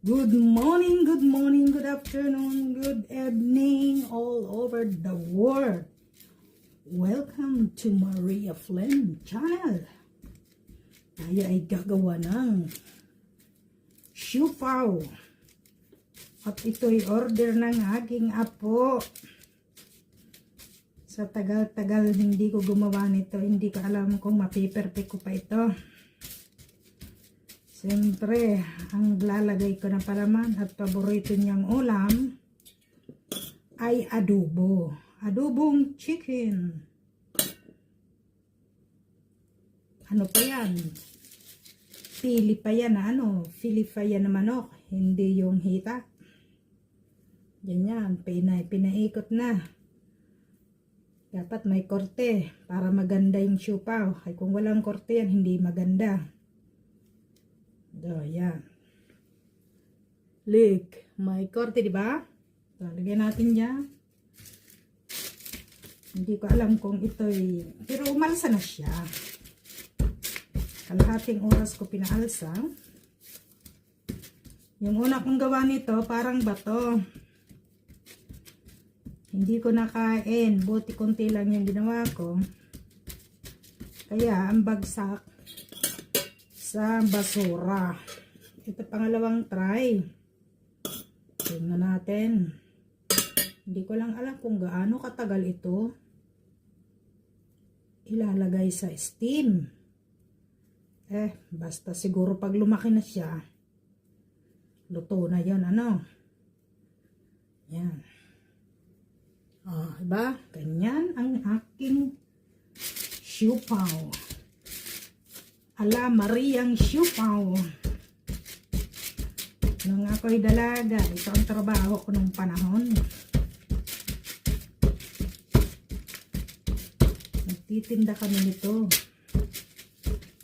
good morning, good afternoon, good evening all over the world. Welcome to Maria Flynn channel. Tayo ay gagawa ng siupaw. At ito'y order ng aking apo. Sa tagal-tagal hindi ko gumawa nito, hindi ko alam kung mapiperfect ko pa ito. Siyempre, ang lalagay ko na palaman at paborito niyang ulam ay adobo. Adobong chicken. Ano pa yan? Pili pa yan na Pili pa yan na manok. Hindi yung hita. Ganyan, pinaikot na. Dapat may korte para maganda yung siupaw. Ay kung walang korte yan, hindi maganda. Yan. Look, may korte, di ba? Lagyan natin yan. Hindi ko alam kung ito'y, pero umalsa na siya. Kalahating oras ko pinaalsa. Yung una kong gawa nito, parang bato. Hindi ko nakain. Buti konti lang yung ginawa ko. Kaya, ang bagsak sa basura. Ito pangalawang try. Tingnan natin. Hindi ko lang alam kung gaano katagal ito ilalagay sa steam. Basta siguro pag lumaki na siya, luto na yun, Yan. Diba? Ganyan ang aking siupaw. Ala Mariang siupaw. Nung ako'y dalaga, ito ang trabaho ko nung panahon. Nagtitinda kami nito.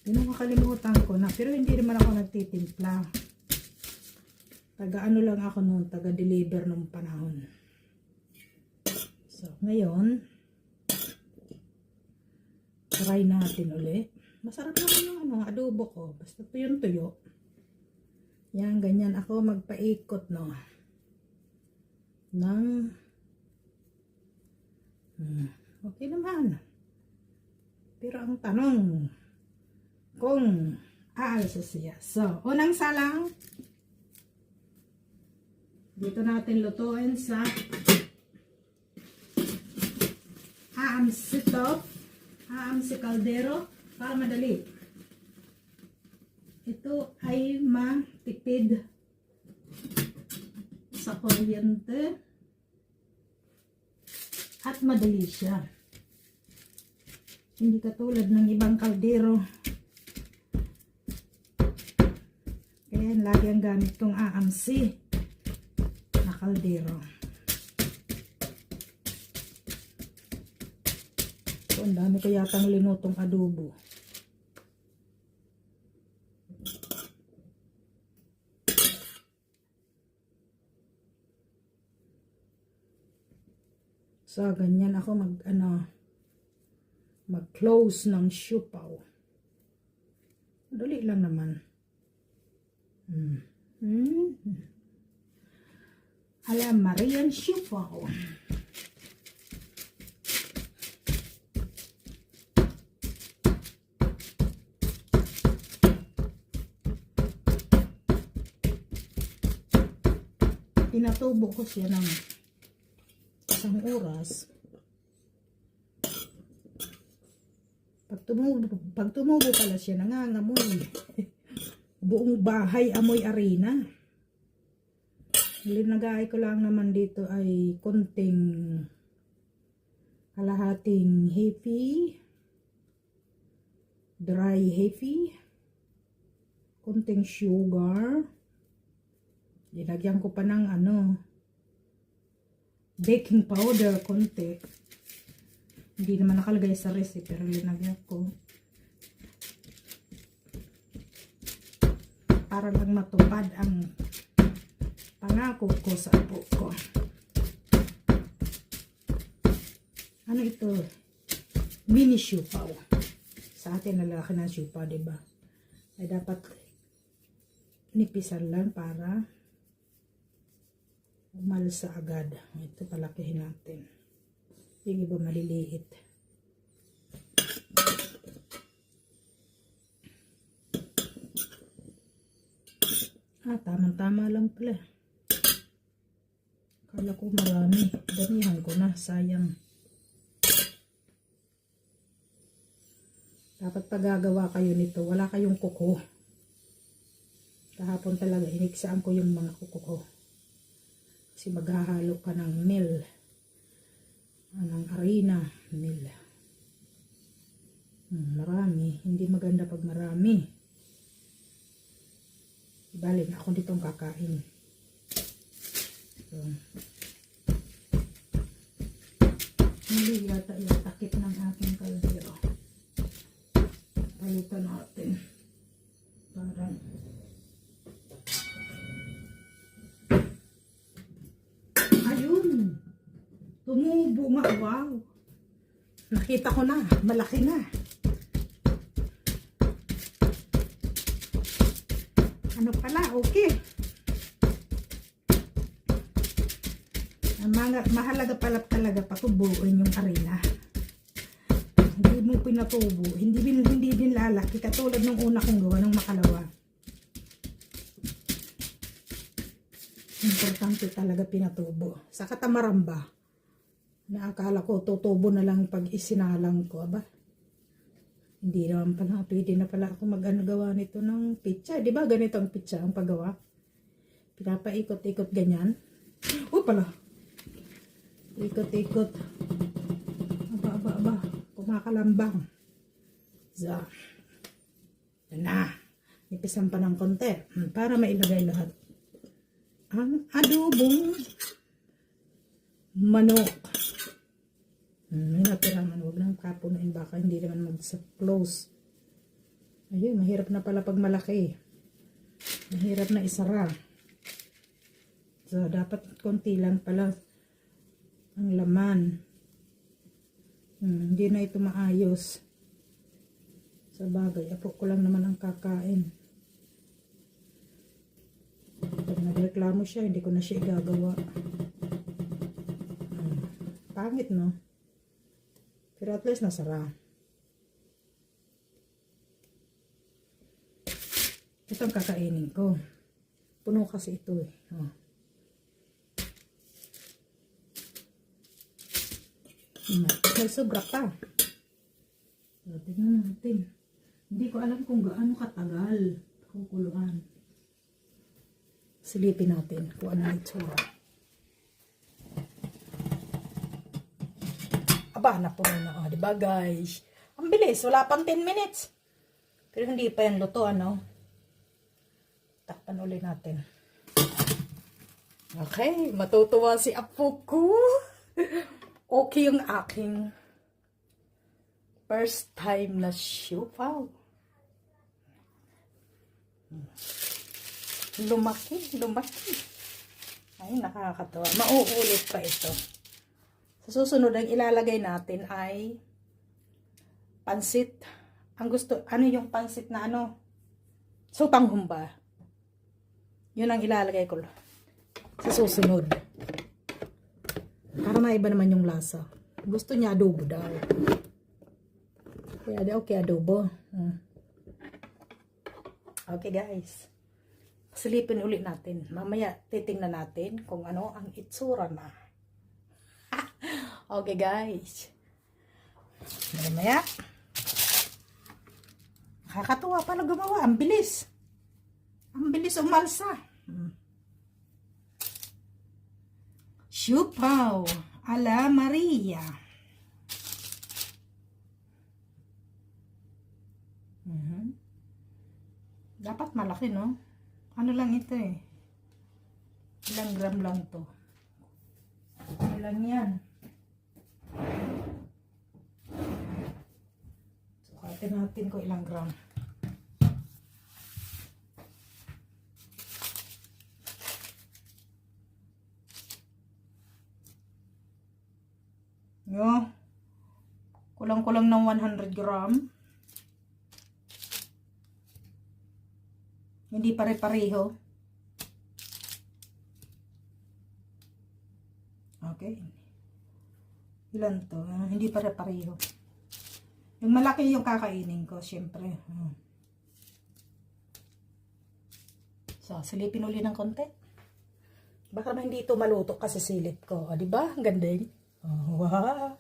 Yun ang makalimutan ko na. Pero hindi naman ako nagtitimpla. Taga lang ako noon. Taga-deliver nung panahon. So, ngayon, try natin ulit. Masarap naman yung adobo ko. Basta tuyo. Yan, ganyan ako magpaikot, okay naman. Pero ang tanong, kung aalsa siya. So, unang salang, dito natin lutuin sa si kaldero para madali. Ito ay matipid sa kuryente at madali siya. Hindi katulad ng ibang kaldero. Kaya lagi ang gamit kong AMC na kaldero. So, ang dami ko yatang linutong adobo. So, ganyan ako mag-close ng siupaw. Dali lang naman. Ala Mariang siupaw. Pinatubo ko siya ng isang oras. Pag tumubo pala siya, nangangamoy. Buong bahay amoy arena. Linagay ko lang naman dito ay konting kalahating hefe, dry hefe, konting sugar. Dinagyan ko pa ng baking powder konti. Hindi naman nakalagay sa recipe pero linagyan ko para lang matupad ang pangako ko sa apo ko. Ano ito? Mini siupaw. Sa atin lalaki ng siupaw, diba? Ay dapat nipisan lang para umalsa agad. Ito palakihin natin. Yung iba maliliit. Tamang-tama lang pala. Kala ko marami. Damihan ko na. Sayang. Dapat pag gagawa kayo nito, wala kayong kuko. Kahapon talaga, iniksaan ko yung mga kuko ko. Kasi maghahalo ka ng meal. Ng harina. Meal. Marami. Hindi maganda pag marami. Ibalik na ako ditong kakain. So, hindi yata yung takip ng aking kaldero. Palitan natin. Parang ayun. Tumubo nga. Wow. Nakita ko na. Malaki na. Ano pala? Okay. Mahalaga pala talaga patubuin yung arena. Hindi mo pinatubo. Hindi din lalaki. Katulad ng una kong gawa ng makalawa. Importante talaga pinatubo. Sa katamaran ba? Naakala ko tutubo na lang pag isinalang ko. Aba? Hindi naman pala. Pwede na pala ako gawa nito ng pizza. Di ba ganito ang pizza ang paggawa? Pinapaikot-ikot ganyan. Pala. Ikot-ikot. Aba. Kumakalambang. So. Yan na. Nipisan pa ng konti. Para mailagay lahat. Ang adobong manok. May natira man. Huwag lang kapunuin. Baka hindi naman mag-close. Ayun. Mahirap na pala pag malaki. Mahirap na isara. So, dapat konti lang pala ang laman. Hindi na ito maayos. Sa bagay, apo ko lang naman ang kakain. Pag nagreklamo siya, hindi ko na siya igagawa. Pangit, no? Pero at least nasara. Ito ang kakainin ko. Puno kasi ito eh. May sobra pa. So, tingnan natin. Hindi ko alam kung gaano katagal kukuluan. Silipin natin kung ano itsura. Aba, napuno na. Diba guys? Ang bilis. Wala pang 10 minutes. Pero hindi pa yan luto, ano? Takpan ulit natin. Okay. Matutuwa si apo ko. Okay yung aking first time na siupaw. Lumaki. Ay, nakakatawa. Mauulit pa ito. Sa susunod, ang ilalagay natin ay pansit. Ang gusto, ano yung pansit na ano? Sutang humba. Yun ang ilalagay ko sa susunod. Para maiba naman yung lasa. Gusto niya adobo daw. Kaya okay, adobo. Okay guys. Silipin ulit natin. Mamaya titingnan natin kung ano ang itsura na. Okay guys. Mamaya. Nakakatuwa pala gumawa. Ang bilis. Ang bilis umalsa. Siupaw ala Maria. Dapat malaki, no? Ano lang ito eh. Ilang gram lang to. Ilang yan. Sukatin natin ko ilang gram. Yo. Kulang-kulang ng 100 gram. Hindi pare-pareho. Okay. Ilan to? Hindi pare-pareho. Yung malaki yung kakainin ko, syempre. So, silipin uli ng konti. Baka naman hindi ito maluto kasi silip ko. O, diba? Ang ganda yun. Oh, wow.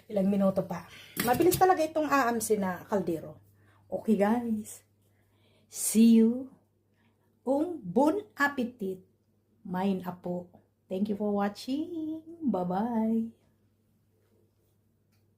Ilang minuto pa. Mabilis talaga itong aamsin na kaldero. Okay, guys. See you. Bon appetit. Main apo. Thank you for watching. Bye-bye.